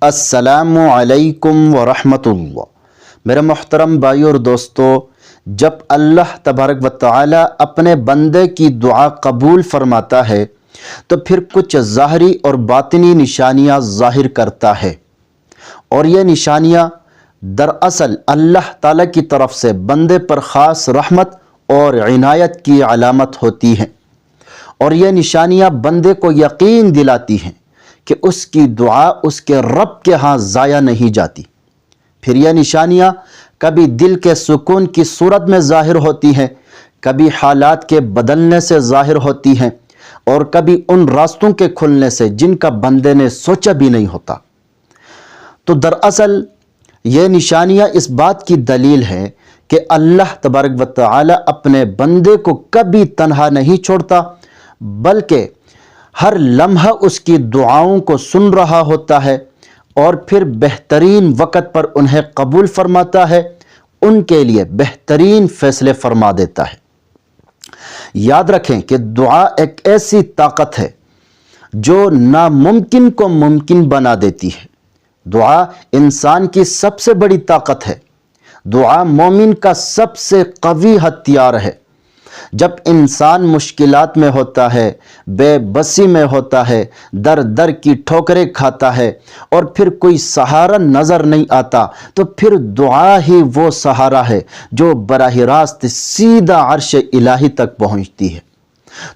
السلام علیکم ورحمۃ اللہ۔ میرے محترم بھائی اور دوستو، جب اللہ تبارک و تعالی اپنے بندے کی دعا قبول فرماتا ہے تو پھر کچھ ظاہری اور باطنی نشانیاں ظاہر کرتا ہے، اور یہ نشانیاں دراصل اللہ تعالی کی طرف سے بندے پر خاص رحمت اور عنایت کی علامت ہوتی ہیں، اور یہ نشانیاں بندے کو یقین دلاتی ہیں کہ اس کی دعا اس کے رب کے ہاں ضائع نہیں جاتی۔ پھر یہ نشانیاں کبھی دل کے سکون کی صورت میں ظاہر ہوتی ہیں، کبھی حالات کے بدلنے سے ظاہر ہوتی ہیں، اور کبھی ان راستوں کے کھلنے سے جن کا بندے نے سوچا بھی نہیں ہوتا۔ تو دراصل یہ نشانیاں اس بات کی دلیل ہے کہ اللہ تبارک و تعالی اپنے بندے کو کبھی تنہا نہیں چھوڑتا، بلکہ ہر لمحہ اس کی دعاؤں کو سن رہا ہوتا ہے، اور پھر بہترین وقت پر انہیں قبول فرماتا ہے، ان کے لیے بہترین فیصلے فرما دیتا ہے۔ یاد رکھیں کہ دعا ایک ایسی طاقت ہے جو ناممکن کو ممکن بنا دیتی ہے۔ دعا انسان کی سب سے بڑی طاقت ہے۔ دعا مومن کا سب سے قوی ہتھیار ہے۔ جب انسان مشکلات میں ہوتا ہے، بے بسی میں ہوتا ہے، در در کی ٹھوکریں کھاتا ہے، اور پھر کوئی سہارا نظر نہیں آتا، تو پھر دعا ہی وہ سہارا ہے جو براہ راست سیدھا عرش الہی تک پہنچتی ہے۔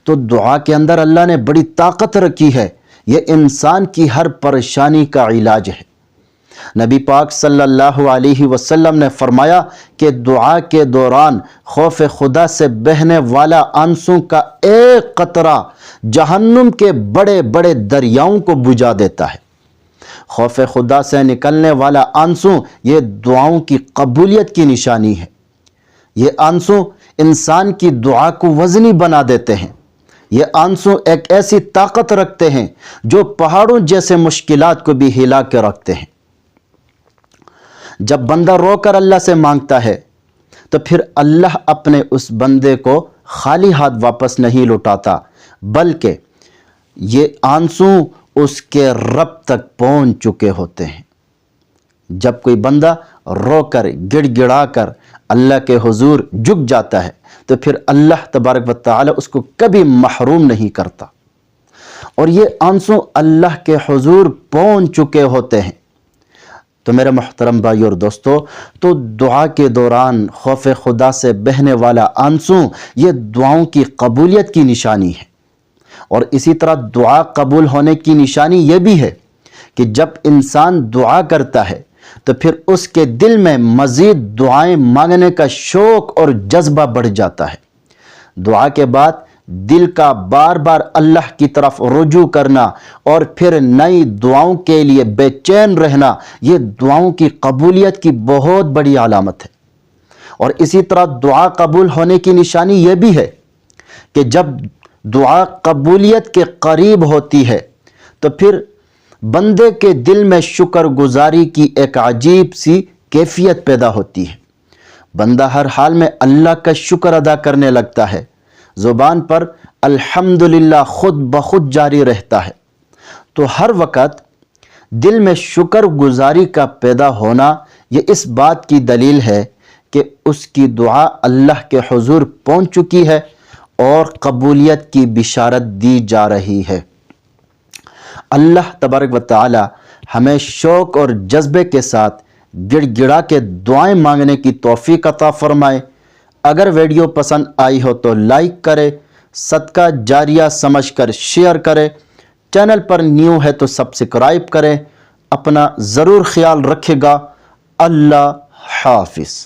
تو دعا کے اندر اللہ نے بڑی طاقت رکھی ہے، یہ انسان کی ہر پریشانی کا علاج ہے۔ نبی پاک صلی اللہ علیہ وسلم نے فرمایا کہ دعا کے دوران خوف خدا سے بہنے والا آنسوں کا ایک قطرہ جہنم کے بڑے بڑے دریاؤں کو بجھا دیتا ہے۔ خوف خدا سے نکلنے والا آنسو یہ دعاؤں کی قبولیت کی نشانی ہے۔ یہ آنسو انسان کی دعا کو وزنی بنا دیتے ہیں۔ یہ آنسو ایک ایسی طاقت رکھتے ہیں جو پہاڑوں جیسے مشکلات کو بھی ہلا کے رکھتے ہیں۔ جب بندہ رو کر اللہ سے مانگتا ہے تو پھر اللہ اپنے اس بندے کو خالی ہاتھ واپس نہیں لوٹاتا، بلکہ یہ آنسو اس کے رب تک پہنچ چکے ہوتے ہیں۔ جب کوئی بندہ رو کر گڑ گڑا کر اللہ کے حضور جھک جاتا ہے تو پھر اللہ تبارک و تعالی اس کو کبھی محروم نہیں کرتا، اور یہ آنسو اللہ کے حضور پہنچ چکے ہوتے ہیں۔ تو میرے محترم بھائی اور دوستو، تو دعا کے دوران خوف خدا سے بہنے والا آنسو یہ دعاؤں کی قبولیت کی نشانی ہے۔ اور اسی طرح دعا قبول ہونے کی نشانی یہ بھی ہے کہ جب انسان دعا کرتا ہے تو پھر اس کے دل میں مزید دعائیں مانگنے کا شوق اور جذبہ بڑھ جاتا ہے۔ دعا کے بعد دل کا بار بار اللہ کی طرف رجوع کرنا اور پھر نئی دعاؤں کے لیے بے چین رہنا، یہ دعاؤں کی قبولیت کی بہت بڑی علامت ہے۔ اور اسی طرح دعا قبول ہونے کی نشانی یہ بھی ہے کہ جب دعا قبولیت کے قریب ہوتی ہے تو پھر بندے کے دل میں شکر گزاری کی ایک عجیب سی کیفیت پیدا ہوتی ہے۔ بندہ ہر حال میں اللہ کا شکر ادا کرنے لگتا ہے، زبان پر الحمدللہ خود بخود جاری رہتا ہے۔ تو ہر وقت دل میں شکر گزاری کا پیدا ہونا یہ اس بات کی دلیل ہے کہ اس کی دعا اللہ کے حضور پہنچ چکی ہے اور قبولیت کی بشارت دی جا رہی ہے۔ اللہ تبارک و تعالی ہمیں شوق اور جذبے کے ساتھ گڑ گڑا کے دعائیں مانگنے کی توفیق عطا فرمائے۔ اگر ویڈیو پسند آئی ہو تو لائک کرے، صدقہ جاریہ سمجھ کر شیئر کرے، چینل پر نیو ہے تو سبسکرائب کرے۔ اپنا ضرور خیال رکھے گا۔ اللہ حافظ۔